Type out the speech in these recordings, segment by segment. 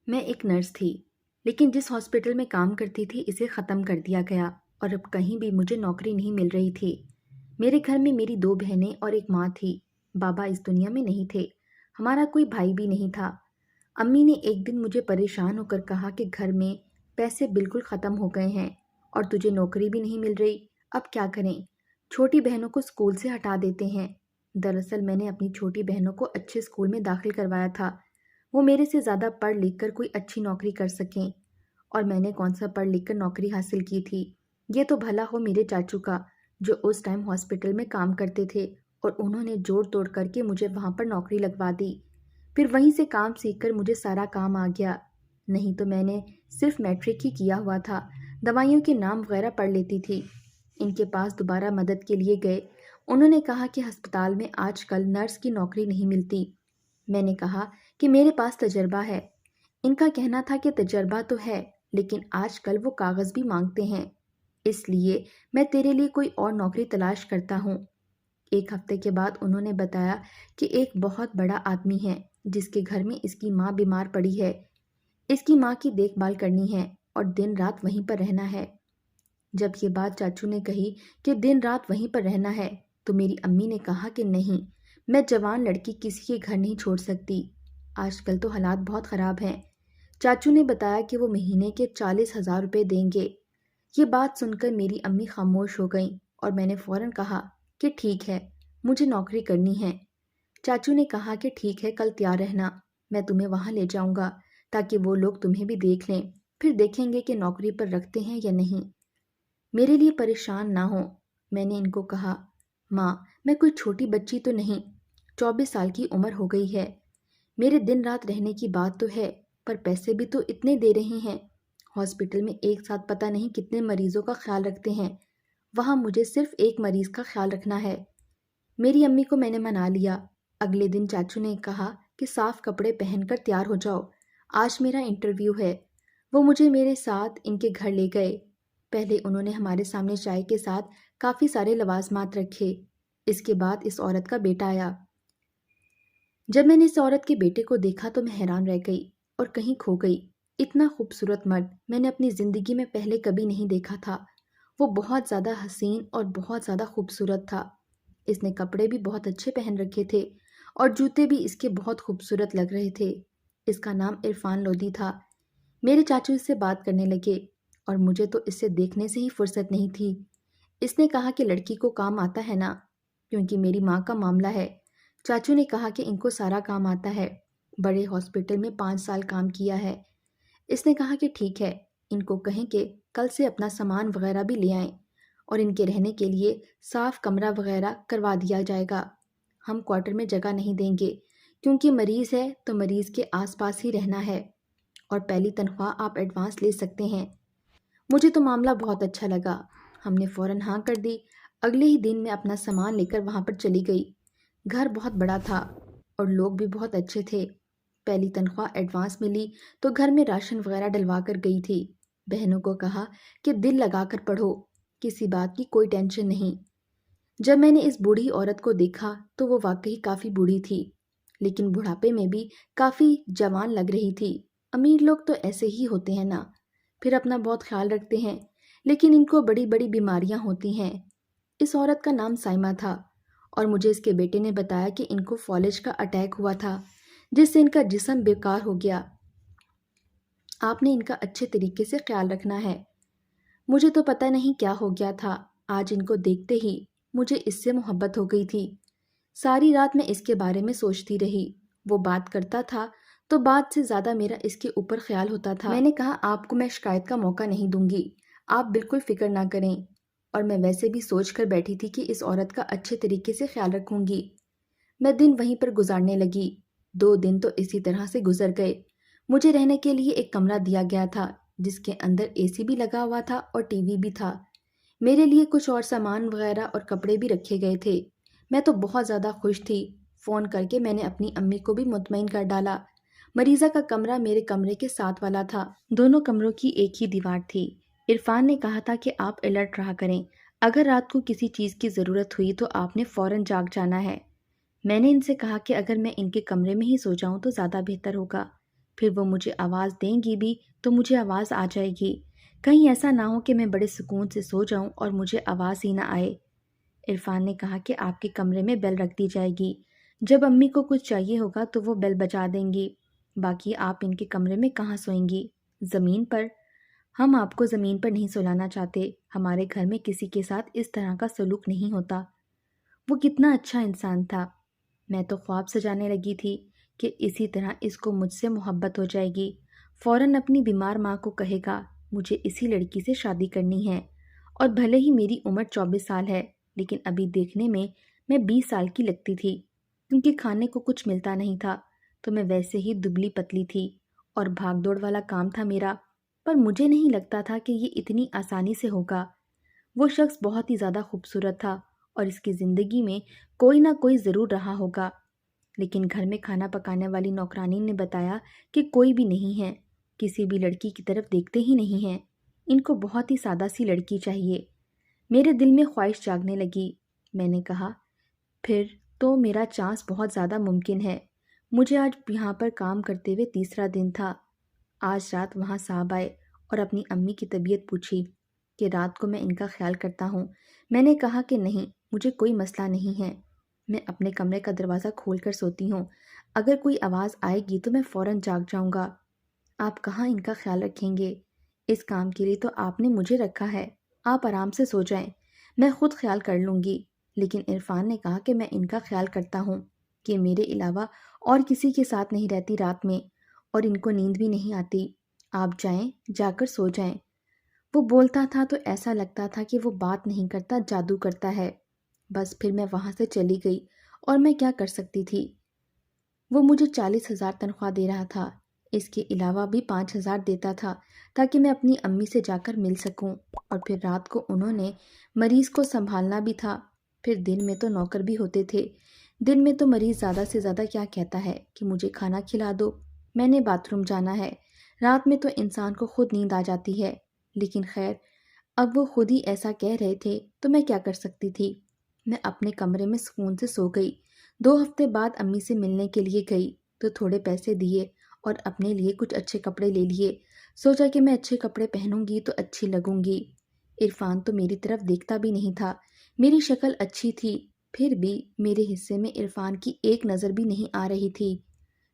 میں ایک نرس تھی، لیکن جس ہاسپٹل میں کام کرتی تھی اسے ختم کر دیا گیا اور اب کہیں بھی مجھے نوکری نہیں مل رہی تھی۔ میرے گھر میں میری 2 بہنیں اور ایک ماں تھی۔ بابا اس دنیا میں نہیں تھے، ہمارا کوئی بھائی بھی نہیں تھا۔ امی نے ایک دن مجھے پریشان ہو کر کہا کہ گھر میں پیسے بالکل ختم ہو گئے ہیں اور تجھے نوکری بھی نہیں مل رہی، اب کیا کریں؟ چھوٹی بہنوں کو اسکول سے ہٹا دیتے ہیں۔ دراصل میں نے اپنی چھوٹی بہنوں کو اچھے اسکول میں داخل کروایا تھا، وہ میرے سے زیادہ پڑھ لکھ کر کوئی اچھی نوکری کر سکیں، اور میں نے کون سا پڑھ لکھ کر نوکری حاصل کی تھی؟ یہ تو بھلا ہو میرے چاچو کا، جو اس ٹائم ہاسپٹل میں کام کرتے تھے اور انہوں نے جوڑ توڑ کر کے مجھے وہاں پر نوکری لگوا دی۔ پھر وہیں سے کام سیکھ کر مجھے سارا کام آ گیا، نہیں تو میں نے صرف میٹرک ہی کیا ہوا تھا، دوائیوں کے نام وغیرہ پڑھ لیتی تھی۔ ان کے پاس دوبارہ مدد کے لیے گئے، انہوں نے کہا کہ ہسپتال میں آج کل نرس کی نوکری نہیں ملتی۔ میں نے کہا کہ میرے پاس تجربہ ہے۔ ان کا کہنا تھا کہ تجربہ تو ہے، لیکن آج کل وہ کاغذ بھی مانگتے ہیں، اس لیے میں تیرے لیے کوئی اور نوکری تلاش کرتا ہوں۔ ایک ہفتے کے بعد انہوں نے بتایا کہ ایک بہت بڑا آدمی ہے جس کے گھر میں اس کی ماں بیمار پڑی ہے، اس کی ماں کی دیکھ بھال کرنی ہے اور دن رات وہیں پر رہنا ہے۔ جب یہ بات چاچو نے کہی کہ دن رات وہیں پر رہنا ہے تو میری امی نے کہا کہ نہیں، میں جوان لڑکی کسی کے گھر نہیں چھوڑ سکتی، آج کل تو حالات بہت خراب ہیں۔ چاچو نے بتایا کہ وہ مہینے کے 40,000 روپے دیں گے۔ یہ بات سن کر میری امی خاموش ہو گئیں اور میں نے فوراً کہا کہ ٹھیک ہے، مجھے نوکری کرنی ہے۔ چاچو نے کہا کہ ٹھیک ہے، کل تیار رہنا، میں تمہیں وہاں لے جاؤں گا تاکہ وہ لوگ تمہیں بھی دیکھ لیں، پھر دیکھیں گے کہ نوکری پر رکھتے ہیں یا نہیں۔ میرے لیے پریشان نہ ہو، میں نے ان کو کہا، ماں میں کوئی چھوٹی بچی تو نہیں، 24 سال کی عمر ہو گئی ہے، میرے دن رات رہنے کی بات تو ہے، پر پیسے بھی تو اتنے دے رہے ہیں، ہاسپٹل میں ایک ساتھ پتہ نہیں کتنے مریضوں کا خیال رکھتے ہیں، وہاں مجھے صرف ایک مریض کا خیال رکھنا ہے۔ میری امی کو میں نے منا لیا۔ اگلے دن چاچو نے کہا کہ صاف کپڑے پہن کر تیار ہو جاؤ، آج میرا انٹرویو ہے۔ وہ مجھے میرے ساتھ ان کے گھر لے گئے۔ پہلے انہوں نے ہمارے سامنے چائے کے ساتھ کافی سارے لوازمات رکھے، اس کے بعد اس عورت کا بیٹا آیا۔ جب میں نے اس عورت کے بیٹے کو دیکھا تو میں حیران رہ گئی اور کہیں کھو گئی۔ اتنا خوبصورت مرد میں نے اپنی زندگی میں پہلے کبھی نہیں دیکھا تھا۔ وہ بہت زیادہ حسین اور بہت زیادہ خوبصورت تھا۔ اس نے کپڑے بھی بہت اچھے پہن رکھے تھے اور جوتے بھی اس کے بہت خوبصورت لگ رہے تھے۔ اس کا نام عرفان لودھی تھا۔ میرے چاچو اس سے بات کرنے لگے اور مجھے تو اس سے دیکھنے سے ہی فرصت نہیں تھی۔ اس نے کہا کہ لڑکی کو کام آتا ہے نا، کیونکہ میری ماں کا معاملہ ہے۔ چاچو نے کہا کہ ان کو سارا کام آتا ہے، بڑے ہاسپٹل میں 5 سال کام کیا ہے۔ اس نے کہا کہ ٹھیک ہے، ان کو کہیں کہ کل سے اپنا سامان وغیرہ بھی لے آئیں اور ان کے رہنے کے لیے صاف کمرہ وغیرہ کروا دیا جائے گا۔ ہم کوارٹر میں جگہ نہیں دیں گے، کیونکہ مریض ہے تو مریض کے آس پاس ہی رہنا ہے، اور پہلی تنخواہ آپ ایڈوانس لے سکتے ہیں۔ مجھے تو معاملہ بہت اچھا لگا، ہم نے فوراً ہاں کر دی۔ اگلے ہی دن میں اپنا سامان لے کر وہاں پر چلی گئی۔ گھر بہت بڑا تھا اور لوگ بھی بہت اچھے تھے۔ پہلی تنخواہ ایڈوانس ملی تو گھر میں راشن وغیرہ ڈلوا کر گئی تھی۔ بہنوں کو کہا کہ دل لگا کر پڑھو، کسی بات کی کوئی ٹینشن نہیں۔ جب میں نے اس بوڑھی عورت کو دیکھا تو وہ واقعی کافی بوڑھی تھی، لیکن بڑھاپے میں بھی کافی جوان لگ رہی تھی۔ امیر لوگ تو ایسے ہی ہوتے ہیں نا، پھر اپنا بہت خیال رکھتے ہیں، لیکن ان کو بڑی بڑی بیماریاں ہوتی ہیں۔ اس عورت کا نام سائمہ تھا اور مجھے اس کے بیٹے نے بتایا کہ ان کو فالج کا اٹیک ہوا تھا، جس سے ان کا جسم بیکار ہو گیا۔ آپ نے ان کا اچھے طریقے سے خیال رکھنا ہے۔ مجھے تو پتہ نہیں کیا ہو گیا تھا، آج ان کو دیکھتے ہی مجھے اس سے محبت ہو گئی تھی۔ ساری رات میں اس کے بارے میں سوچتی رہی۔ وہ بات کرتا تھا تو بات سے زیادہ میرا اس کے اوپر خیال ہوتا تھا۔ میں نے کہا آپ کو میں شکایت کا موقع نہیں دوں گی، آپ بالکل فکر نہ کریں، اور میں ویسے بھی سوچ کر بیٹھی تھی کہ اس عورت کا اچھے طریقے سے خیال رکھوں گی۔ میں دن وہیں پر گزارنے لگی۔ 2 دن تو اسی طرح سے گزر گئے۔ مجھے رہنے کے لیے ایک کمرہ دیا گیا تھا جس کے اندر اے سی بھی لگا ہوا تھا اور ٹی وی بھی تھا۔ میرے لیے کچھ اور سامان وغیرہ اور کپڑے بھی رکھے گئے تھے۔ میں تو بہت زیادہ خوش تھی۔ فون کر کے میں نے اپنی امی کو بھی مطمئن کر ڈالا۔ مریضہ کا کمرہ میرے کمرے کے ساتھ والا تھا، دونوں کمروں کی ایک ہی دیوار تھی۔ عرفان نے کہا تھا کہ آپ الرٹ رہا کریں، اگر رات کو کسی چیز کی ضرورت ہوئی تو آپ نے فوراً جاگ جانا ہے۔ میں نے ان سے کہا کہ اگر میں ان کے کمرے میں ہی سو جاؤں تو زیادہ بہتر ہوگا، پھر وہ مجھے آواز دیں گی بھی تو مجھے آواز آ جائے گی۔ کہیں ایسا نہ ہو کہ میں بڑے سکون سے سو جاؤں اور مجھے آواز ہی نہ آئے۔ عرفان نے کہا کہ آپ کے کمرے میں بیل رکھ دی جائے گی، جب امی کو کچھ چاہیے ہوگا تو وہ بیل بجا دیں گی۔ باقی آپ ان کے کمرے میں کہاں سوئیں گی؟ زمین پر؟ ہم آپ کو زمین پر نہیں سلانا چاہتے، ہمارے گھر میں کسی کے ساتھ اس طرح کا سلوک نہیں ہوتا۔ وہ کتنا اچھا انسان تھا۔ میں تو خواب سجانے لگی تھی کہ اسی طرح اس کو مجھ سے محبت ہو جائے گی، فوراً اپنی بیمار ماں کو کہے گا مجھے اسی لڑکی سے شادی کرنی ہے، اور بھلے ہی میری عمر 24 سال ہے لیکن ابھی دیکھنے میں 20 سال کی لگتی تھی، کیونکہ کھانے کو کچھ ملتا نہیں تھا تو میں ویسے ہی دبلی پتلی تھی اور بھاگ دوڑ والا کام تھا میرا، پر مجھے نہیں لگتا تھا کہ یہ اتنی آسانی سے ہوگا۔ وہ شخص بہت ہی زیادہ خوبصورت تھا اور اس کی زندگی میں کوئی نہ کوئی ضرور رہا ہوگا، لیکن گھر میں کھانا پکانے والی نوکرانی نے بتایا کہ کوئی بھی نہیں ہے، کسی بھی لڑکی کی طرف دیکھتے ہی نہیں ہیں، ان کو بہت ہی سادہ سی لڑکی چاہیے۔ میرے دل میں خواہش جاگنے لگی۔ میں نے کہا پھر تو میرا چانس بہت زیادہ ممکن ہے۔ مجھے آج یہاں پر کام کرتے ہوئے تیسرا دن تھا۔ آج رات وہاں صاحب آئے اور اپنی امی کی طبیعت پوچھی کہ رات کو میں ان کا خیال کرتا ہوں۔ میں نے کہا کہ نہیں، مجھے کوئی مسئلہ نہیں ہے، میں اپنے کمرے کا دروازہ کھول کر سوتی ہوں، اگر کوئی آواز آئے گی تو میں فوراً جاگ جاؤں گا۔ آپ کہاں ان کا خیال رکھیں گے؟ اس کام کے لیے تو آپ نے مجھے رکھا ہے، آپ آرام سے سو جائیں، میں خود خیال کر لوں گی۔ لیکن عرفان نے کہا کہ میں ان کا خیال کرتا ہوں کہ میرے علاوہ اور کسی کے ساتھ نہیں رہتی رات میں، اور ان کو نیند بھی نہیں آتی، آپ جائیں، جا کر سو جائیں۔ وہ بولتا تھا تو ایسا لگتا تھا کہ وہ بات نہیں کرتا، جادو کرتا ہے۔ بس پھر میں وہاں سے چلی گئی اور میں کیا کر سکتی تھی؟ وہ مجھے 40,000 تنخواہ دے رہا تھا، اس کے علاوہ بھی 5,000 دیتا تھا تاکہ میں اپنی امی سے جا کر مل سکوں، اور پھر رات کو انہوں نے مریض کو سنبھالنا بھی تھا، پھر دن میں تو نوکر بھی ہوتے تھے۔ دن میں تو مریض زیادہ سے زیادہ کیا کہتا ہے کہ مجھے کھانا کھلا دو، میں نے باتھ روم جانا ہے۔ رات میں تو انسان کو خود نیند آ جاتی ہے، لیکن خیر اب وہ خود ہی ایسا کہہ رہے تھے تو میں کیا کر سکتی تھی؟ میں اپنے کمرے میں سکون سے سو گئی۔ 2 ہفتے بعد امی سے ملنے کے لیے گئی تو تھوڑے پیسے دیے اور اپنے لیے کچھ اچھے کپڑے لے لیے، سوچا کہ میں اچھے کپڑے پہنوں گی تو اچھی لگوں گی۔ عرفان تو میری طرف دیکھتا بھی نہیں تھا، میری شکل اچھی تھی پھر بھی میرے حصے میں عرفان کی ایک نظر بھی نہیں آ رہی تھی۔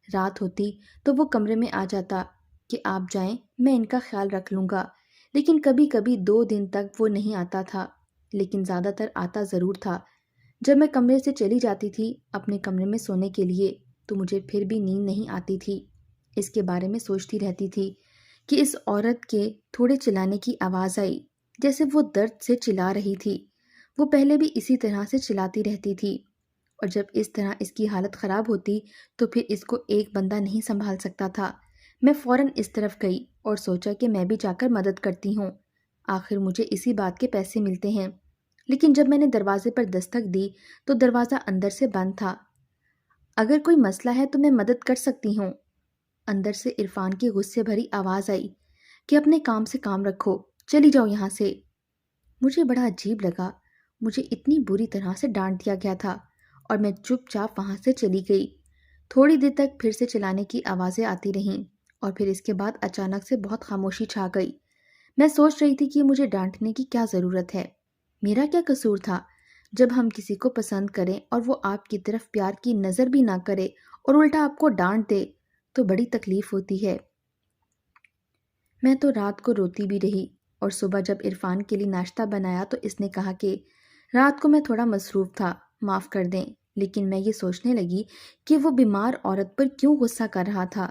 رات ہوتی تو وہ کمرے میں آ جاتا کہ آپ جائیں، میں ان کا خیال رکھ لوں گا، لیکن کبھی کبھی 2 دن تک وہ نہیں آتا تھا، لیکن زیادہ تر آتا ضرور تھا۔ جب میں کمرے سے چلی جاتی تھی اپنے کمرے میں سونے کے لیے تو مجھے پھر بھی نیند نہیں آتی تھی۔ اس کے بارے میں سوچتی رہتی تھی کہ اس عورت کے تھوڑے چلانے کی آواز آئی، جیسے وہ درد سے چلا رہی تھی۔ وہ پہلے بھی اسی طرح سے چلاتی رہتی تھی، اور جب اس طرح اس کی حالت خراب ہوتی تو پھر اس کو ایک بندہ نہیں سنبھال سکتا تھا۔ میں فوراً اس طرف گئی اور سوچا کہ میں بھی جا کر مدد کرتی ہوں، آخر مجھے اسی بات کے پیسے ملتے ہیں۔ لیکن جب میں نے دروازے پر دستک دی تو دروازہ اندر سے بند تھا۔ اگر کوئی مسئلہ ہے تو میں مدد کر سکتی ہوں۔ اندر سے عرفان کی غصے بھری آواز آئی کہ اپنے کام سے کام رکھو، چلی جاؤ یہاں سے۔ مجھے بڑا عجیب لگا، مجھے اتنی بری طرح سے ڈانٹ دیا گیا تھا، اور میں چپ چاپ وہاں سے چلی گئی۔ تھوڑی دیر تک پھر سے چلانے کی آوازیں آتی رہیں، اور پھر اس کے بعد اچانک سے بہت خاموشی چھا گئی۔ میں سوچ رہی تھی کہ مجھے ڈانٹنے کی کیا ضرورت ہے، میرا کیا قصور تھا؟ جب ہم کسی کو پسند کریں اور وہ آپ کی طرف پیار کی نظر بھی نہ کرے اور الٹا آپ کو ڈانٹ دے تو بڑی تکلیف ہوتی ہے۔ میں تو رات کو روتی بھی رہی، اور صبح جب عرفان کے لیے ناشتہ بنایا تو اس نے کہا کہ رات کو میں تھوڑا مصروف تھا، معاف کر دیں، لیکن میں یہ سوچنے لگی کہ وہ بیمار عورت پر کیوں غصہ کر رہا تھا۔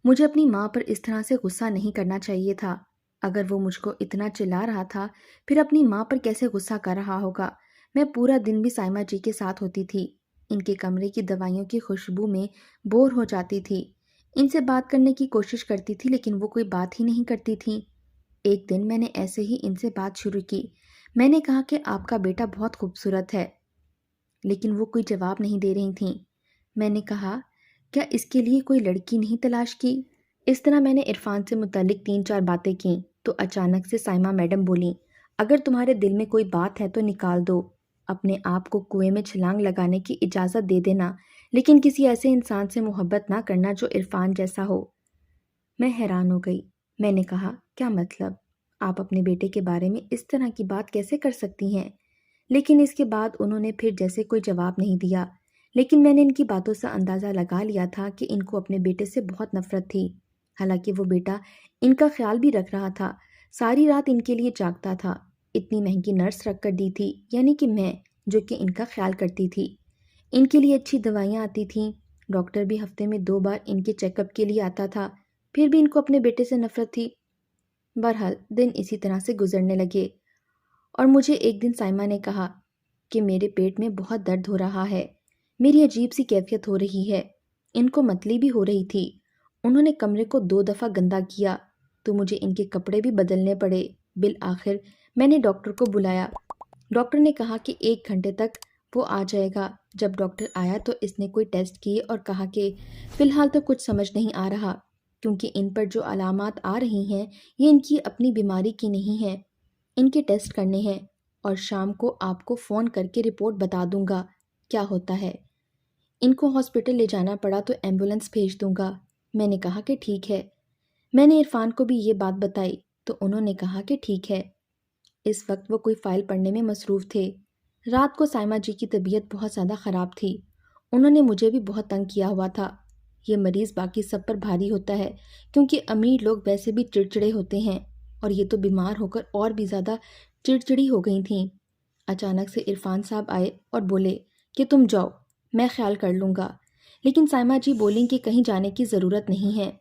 مجھے اپنی ماں پر اس طرح سے غصہ نہیں کرنا چاہیے تھا۔ اگر وہ مجھ کو اتنا چلا رہا تھا پھر اپنی ماں پر کیسے غصہ کر رہا ہوگا؟ میں پورا دن بھی سائمہ جی کے ساتھ ہوتی تھی، ان کے کمرے کی دوائیوں کی خوشبو میں بور ہو جاتی تھی، ان سے بات کرنے کی کوشش کرتی تھی لیکن وہ کوئی بات ہی نہیں کرتی تھیں۔ ایک دن میں نے ایسے ہی ان سے بات شروع کی، میں نے کہا کہ آپ کا بیٹا بہت خوبصورت ہے، لیکن وہ کوئی جواب نہیں دے رہی تھیں۔ میں نے کہا کیا اس کے لیے کوئی لڑکی نہیں تلاش کی؟ اس طرح میں نے عرفان سے متعلق 3-4 باتیں کیں تو اچانک سے سائمہ میڈم بولیں، اگر تمہارے دل میں کوئی بات ہے تو نکال دو، اپنے آپ کو کنویں میں چھلانگ لگانے کی اجازت دے دینا، لیکن کسی ایسے انسان سے محبت نہ کرنا جو عرفان جیسا ہو۔ میں حیران ہو گئی۔ میں نے کہا، کیا مطلب؟ آپ اپنے بیٹے کے بارے میں اس طرح کی بات کیسے کر سکتی ہیں؟ لیکن اس کے بعد انہوں نے پھر جیسے کوئی جواب نہیں دیا، لیکن میں نے ان کی باتوں سے اندازہ لگا لیا تھا کہ ان کو اپنے بیٹے سے بہت نفرت تھی۔ حالانکہ وہ بیٹا ان کا خیال بھی رکھ رہا تھا، ساری رات ان کے لیے جاگتا تھا، اتنی مہنگی نرس رکھ کر دی تھی، یعنی کہ میں، جو کہ ان کا خیال کرتی تھی۔ ان کے لیے اچھی دوائیاں آتی تھیں، ڈاکٹر بھی ہفتے میں 2 بار ان کے چیک اپ کے لیے آتا تھا، پھر بھی ان کو اپنے بیٹے سے نفرت تھی۔ بہرحال دن اسی طرح سے گزرنے لگے، اور مجھے ایک دن سائمہ نے کہا کہ میرے پیٹ میں بہت درد ہو رہا ہے، میری عجیب سی کیفیت ہو رہی ہے۔ ان کو متلی بھی ہو رہی تھی۔ انہوں نے کمرے کو 2 دفعہ گندا کیا تو مجھے ان کے کپڑے بھی بدلنے پڑے۔ بالآخر میں نے ڈاکٹر کو بلایا۔ ڈاکٹر نے کہا کہ 1 گھنٹے تک وہ آ جائے گا۔ جب ڈاکٹر آیا تو اس نے کوئی ٹیسٹ کیے اور کہا کہ فی الحال تو کچھ سمجھ نہیں آ رہا، کیونکہ ان پر جو علامات آ رہی ہیں یہ ان کی اپنی بیماری کی نہیں ہیں۔ ان کے ٹیسٹ کرنے ہیں اور شام کو آپ کو فون کر کے رپورٹ بتا دوں گا کیا ہوتا ہے۔ ان کو ہاسپٹل لے جانا پڑا تو ایمبولینس بھیج دوں گا۔ میں نے کہا کہ ٹھیک ہے۔ میں نے عرفان کو بھی یہ بات بتائی تو انہوں نے کہا کہ ٹھیک ہے۔ اس وقت وہ کوئی فائل پڑھنے میں مصروف تھے۔ رات کو سائمہ جی کی طبیعت بہت زیادہ خراب تھی۔ انہوں نے مجھے بھی بہت تنگ کیا ہوا تھا۔ یہ مریض باقی سب پر بھاری ہوتا ہے، کیونکہ امیر لوگ ویسے بھی چڑچڑے ہوتے ہیں، اور یہ تو بیمار ہو کر اور بھی زیادہ چڑچڑی ہو گئی تھیں۔ اچانک سے عرفان صاحب آئے اور بولے کہ تم جاؤ، میں خیال کر لوں گا۔ لیکن سائمہ جی بولیں کہ کہیں جانے کی ضرورت نہیں ہے،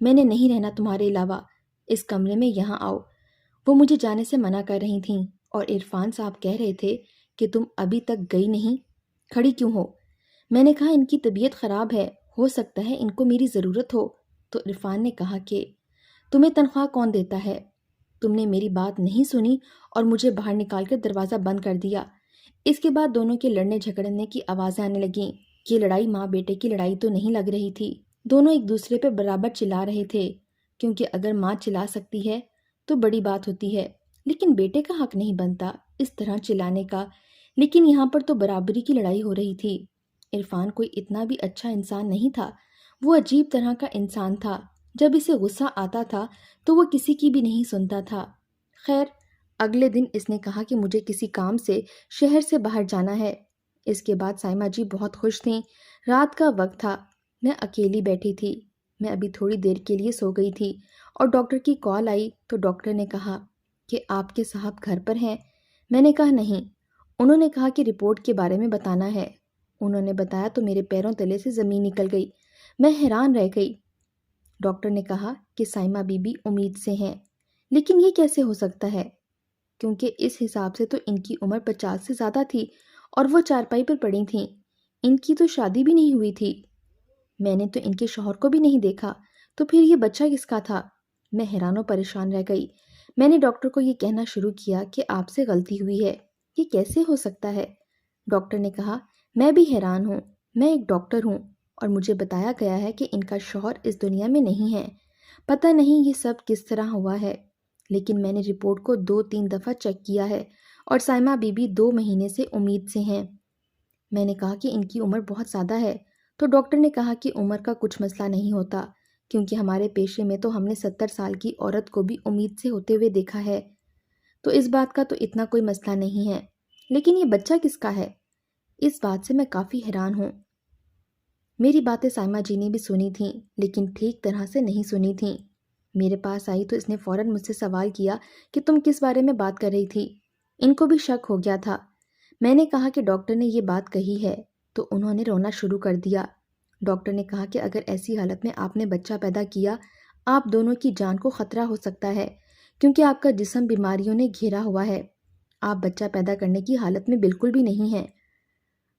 میں نے نہیں رہنا تمہارے علاوہ، اس کمرے میں یہاں آؤ۔ وہ مجھے جانے سے منع کر رہی تھیں، اور عرفان صاحب کہہ رہے تھے کہ تم ابھی تک گئی نہیں، کھڑی کیوں ہو؟ میں نے کہا ان کی طبیعت خراب ہے، ہو سکتا ہے ان کو میری ضرورت ہو۔ تو عرفان نے کہا کہ تمہیں تنخواہ کون دیتا ہے؟ تم نے میری بات نہیں سنی اور مجھے باہر نکال کر دروازہ بند کر دیا۔ اس کے بعد دونوں کے لڑنے جھگڑنے کی آوازیں آنے لگیں۔ یہ لڑائی ماں بیٹے کی لڑائی تو نہیں لگ رہی تھی، دونوں ایک دوسرے پہ برابر چلا رہے تھے، کیونکہ اگر ماں چلا سکتی ہے تو بڑی بات ہوتی ہے، لیکن بیٹے کا حق نہیں بنتا اس طرح چلانے کا۔ لیکن یہاں پر تو برابری کی لڑائی ہو رہی تھی۔ عرفان کوئی اتنا بھی اچھا انسان نہیں تھا، وہ عجیب طرح کا انسان تھا۔ جب اسے غصہ آتا تھا تو وہ کسی کی بھی نہیں سنتا تھا۔ خیر، اگلے دن اس نے کہا کہ مجھے کسی کام سے شہر سے باہر جانا ہے۔ اس کے بعد سائمہ جی بہت خوش تھیں۔ رات کا وقت تھا، میں اکیلی بیٹھی تھی۔ میں ابھی تھوڑی دیر کے لیے سو گئی تھی اور ڈاکٹر کی کال آئی تو ڈاکٹر نے کہا کہ آپ کے صاحب گھر پر ہیں؟ میں نے کہا نہیں۔ انہوں نے کہا کہ رپورٹ کے بارے میں بتانا ہے۔ انہوں نے بتایا تو میرے پیروں تلے سے زمین نکل گئی، میں حیران رہ گئی۔ ڈاکٹر نے کہا کہ سائمہ بی بی امید سے ہیں، لیکن یہ کیسے ہو سکتا ہے؟ کیونکہ اس حساب سے تو ان کی عمر 50 سے زیادہ تھی اور وہ چارپائی پر پڑی تھیں، ان کی تو شادی بھی نہیں ہوئی تھی۔ میں نے تو ان کے شوہر کو بھی نہیں دیکھا، تو پھر یہ بچہ کس کا تھا؟ میں حیران و پریشان رہ گئی۔ میں نے ڈاکٹر کو یہ کہنا شروع کیا کہ آپ سے غلطی ہوئی ہے، یہ کیسے ہو سکتا ہے؟ ڈاکٹر نے کہا میں بھی حیران ہوں، میں ایک ڈاکٹر ہوں اور مجھے بتایا گیا ہے کہ ان کا شوہر اس دنیا میں نہیں ہے۔ پتہ نہیں یہ سب کس طرح ہوا ہے، لیکن میں نے رپورٹ کو 2-3 دفعہ چیک کیا ہے اور سائمہ بی بی 2 مہینے سے امید سے ہیں۔ میں نے کہا کہ ان کی عمر بہت زیادہ ہے، تو ڈاکٹر نے کہا کہ عمر کا کچھ مسئلہ نہیں ہوتا، کیونکہ ہمارے پیشے میں تو ہم نے 70 سال کی عورت کو بھی امید سے ہوتے ہوئے دیکھا ہے، تو اس بات کا تو اتنا کوئی مسئلہ نہیں ہے۔ لیکن یہ بچہ کس کا ہے؟ اس بات سے میں کافی حیران ہوں۔ میری باتیں سائمہ جی نے بھی سنی تھیں، لیکن ٹھیک طرح سے نہیں سنی تھیں۔ میرے پاس آئی تو اس نے فوراً مجھ سے سوال کیا کہ تم کس بارے میں بات کر رہی تھی؟ ان کو بھی شک ہو گیا تھا۔ میں نے کہا کہ ڈاکٹر نے یہ بات کہی ہے، تو انہوں نے رونا شروع کر دیا۔ ڈاکٹر نے کہا کہ اگر ایسی حالت میں آپ نے بچہ پیدا کیا، آپ دونوں کی جان کو خطرہ ہو سکتا ہے، کیونکہ آپ کا جسم بیماریوں نے گھیرا ہوا ہے، آپ بچہ پیدا کرنے کی حالت میں بالکل بھی نہیں ہیں۔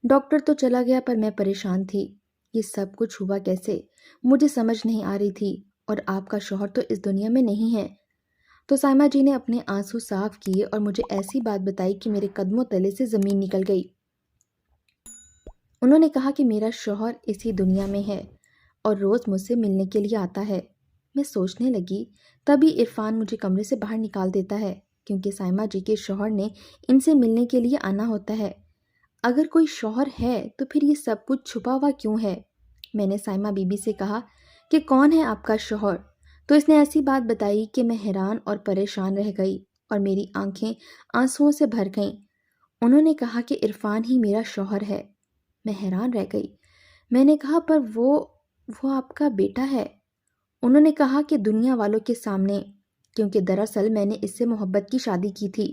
ڈاکٹر تو چلا گیا پر میں پریشان تھی، یہ سب کچھ ہوا کیسے؟ مجھے سمجھ نہیں آ رہی تھی، اور آپ کا شوہر تو اس دنیا میں نہیں ہے۔ تو سائمہ جی نے اپنے آنسو صاف کیے اور مجھے ایسی بات بتائی کہ میرے قدموں تلے سے زمین نکل گئی۔ انہوں نے کہا کہ میرا شوہر اسی دنیا میں ہے اور روز مجھ سے ملنے کے لیے آتا ہے۔ میں سوچنے لگی، تبھی عرفان مجھے کمرے سے باہر نکال دیتا ہے، کیونکہ سائمہ جی کے شوہر نے ان سے ملنے کے لیے آنا ہوتا ہے۔ اگر کوئی شوہر ہے تو پھر یہ سب کچھ چھپا ہوا کیوں ہے؟ میں نے سائمہ بی بی سے کہا کہ کون ہے آپ کا شوہر؟ تو اس نے ایسی بات بتائی کہ میں حیران اور پریشان رہ گئی اور میری آنکھیں آنسوؤں سے بھر گئیں۔ انہوں نے کہا کہ عرفان ہی میرا شوہر ہے۔ میں حیران رہ گئی۔ میں نے کہا پر وہ آپ کا بیٹا ہے۔ انہوں نے کہا کہ دنیا والوں کے سامنے، کیونکہ دراصل میں نے اس سے محبت کی شادی کی تھی۔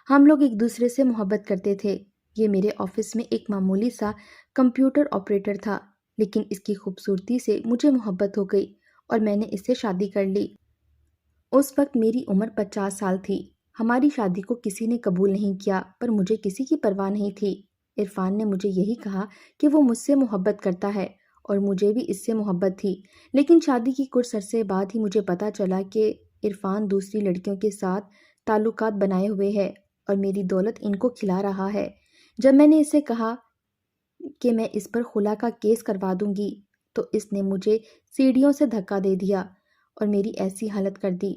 ہم لوگ ایک دوسرے سے محبت کرتے تھے۔ یہ میرے آفس میں ایک معمولی سا کمپیوٹر آپریٹر تھا، لیکن اس کی خوبصورتی سے مجھے محبت ہو گئی اور میں نے اس سے شادی کر لی۔ اس وقت میری عمر 50 سال تھی۔ ہماری شادی کو کسی نے قبول نہیں کیا، پر مجھے کسی کی پرواہ نہیں تھی۔ عرفان نے مجھے یہی کہا کہ وہ مجھ سے محبت کرتا ہے اور مجھے بھی اس سے محبت تھی، لیکن شادی کی کچھ عرصے بعد ہی مجھے پتہ چلا کہ عرفان دوسری لڑکیوں کے ساتھ تعلقات بنائے ہوئے ہے اور میری دولت ان کو کھلا رہا ہے۔ جب میں نے اسے کہا کہ میں اس پر خلا کا کیس کروا دوں گی تو اس نے مجھے سیڑھیوں سے دھکا دے دیا اور میری ایسی حالت کر دی۔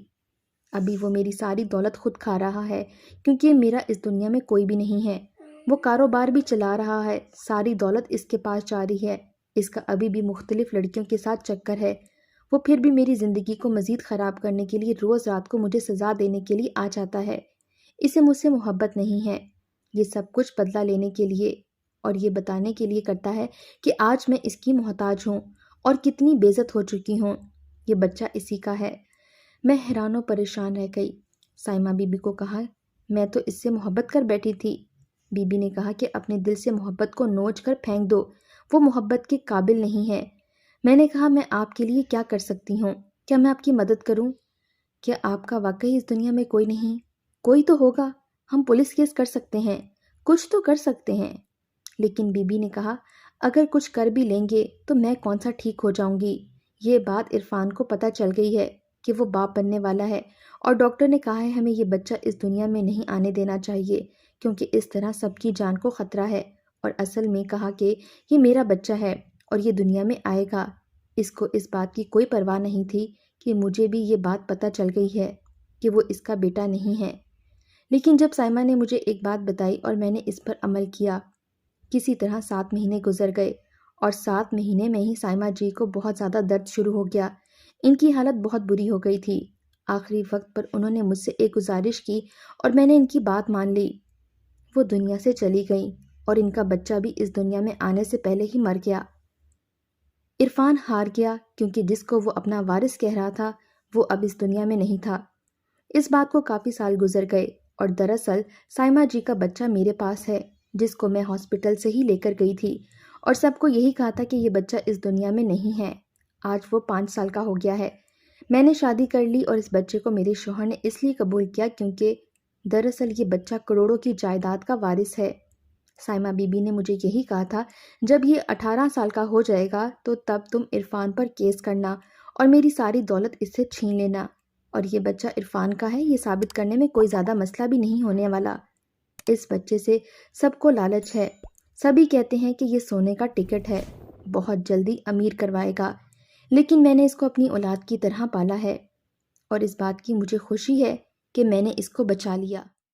ابھی وہ میری ساری دولت خود کھا رہا ہے، کیونکہ میرا اس دنیا میں کوئی بھی نہیں ہے۔ وہ کاروبار بھی چلا رہا ہے، ساری دولت اس کے پاس جاری ہے۔ اس کا ابھی بھی مختلف لڑکیوں کے ساتھ چکر ہے۔ وہ پھر بھی میری زندگی کو مزید خراب کرنے کے لیے روز رات کو مجھے سزا دینے کے لیے آ جاتا ہے۔ اسے مجھ سے محبت نہیں ہے۔ یہ سب کچھ بدلہ لینے کے لیے اور یہ بتانے کے لیے کرتا ہے کہ آج میں اس کی محتاج ہوں اور کتنی بے عزت ہو چکی ہوں۔ یہ بچہ اسی کا ہے۔ میں حیران و پریشان رہ گئی۔ سائمہ بی بی کو کہا، میں تو اس سے محبت کر بیٹھی تھی۔ بی بی نے کہا کہ اپنے دل سے محبت کو نوچ کر پھینک دو، وہ محبت کے قابل نہیں ہے۔ میں نے کہا، میں آپ کے لیے کیا کر سکتی ہوں؟ کیا میں آپ کی مدد کروں؟ کیا آپ کا واقعی اس دنیا میں کوئی نہیں؟ کوئی تو ہوگا، ہم پولیس کیس کر سکتے ہیں، کچھ تو کر سکتے ہیں۔ لیکن بی بی نے کہا، اگر کچھ کر بھی لیں گے تو میں کون سا ٹھیک ہو جاؤں گی؟ یہ بات عرفان کو پتہ چل گئی ہے کہ وہ باپ بننے والا ہے اور ڈاکٹر نے کہا ہے ہمیں یہ بچہ اس دنیا میں نہیں آنے دینا چاہیے، کیونکہ اس طرح سب کی جان کو خطرہ ہے، اور اصل میں کہا کہ یہ میرا بچہ ہے اور یہ دنیا میں آئے گا۔ اس کو اس بات کی کوئی پرواہ نہیں تھی کہ مجھے بھی یہ بات پتہ چل گئی ہے کہ وہ اس کا بیٹا نہیں ہے۔ لیکن جب سائمہ نے مجھے ایک بات بتائی اور میں نے اس پر عمل کیا، کسی طرح 7 مہینے گزر گئے اور 7 مہینے میں ہی سائمہ جی کو بہت زیادہ درد شروع ہو گیا۔ ان کی حالت بہت بری ہو گئی تھی۔ آخری وقت پر انہوں نے مجھ سے ایک گزارش کی اور میں نے ان کی بات مان لی۔ وہ دنیا سے چلی گئیں اور ان کا بچہ بھی اس دنیا میں آنے سے پہلے ہی مر گیا۔ عرفان ہار گیا، کیونکہ جس کو وہ اپنا وارث کہہ رہا تھا وہ اب اس دنیا میں نہیں تھا۔ اس بات کو کافی سال گزر گئے اور دراصل سائمہ جی کا بچہ میرے پاس ہے، جس کو میں ہاسپٹل سے ہی لے کر گئی تھی اور سب کو یہی کہا تھا کہ یہ بچہ اس دنیا میں نہیں ہے۔ آج وہ 5 سال کا ہو گیا ہے۔ میں نے شادی کر لی اور اس بچے کو میرے شوہر نے اس لیے قبول کیا کیونکہ دراصل یہ بچہ کروڑوں کی جائیداد کا وارث ہے۔ سائمہ بی بی نے مجھے یہی کہا تھا، جب یہ 18 سال کا ہو جائے گا تو تب تم عرفان پر کیس کرنا اور میری ساری دولت اس سے چھین لینا، اور یہ بچہ عرفان کا ہے، یہ ثابت کرنے میں کوئی زیادہ مسئلہ بھی نہیں ہونے والا۔ اس بچے سے سب کو لالچ ہے، سبھی کہتے ہیں کہ یہ سونے کا ٹکٹ ہے، بہت جلدی امیر کروائے گا، لیکن میں نے اس کو اپنی اولاد کی طرح پالا ہے اور اس بات کی مجھے خوشی ہے کہ میں نے اس کو بچا لیا۔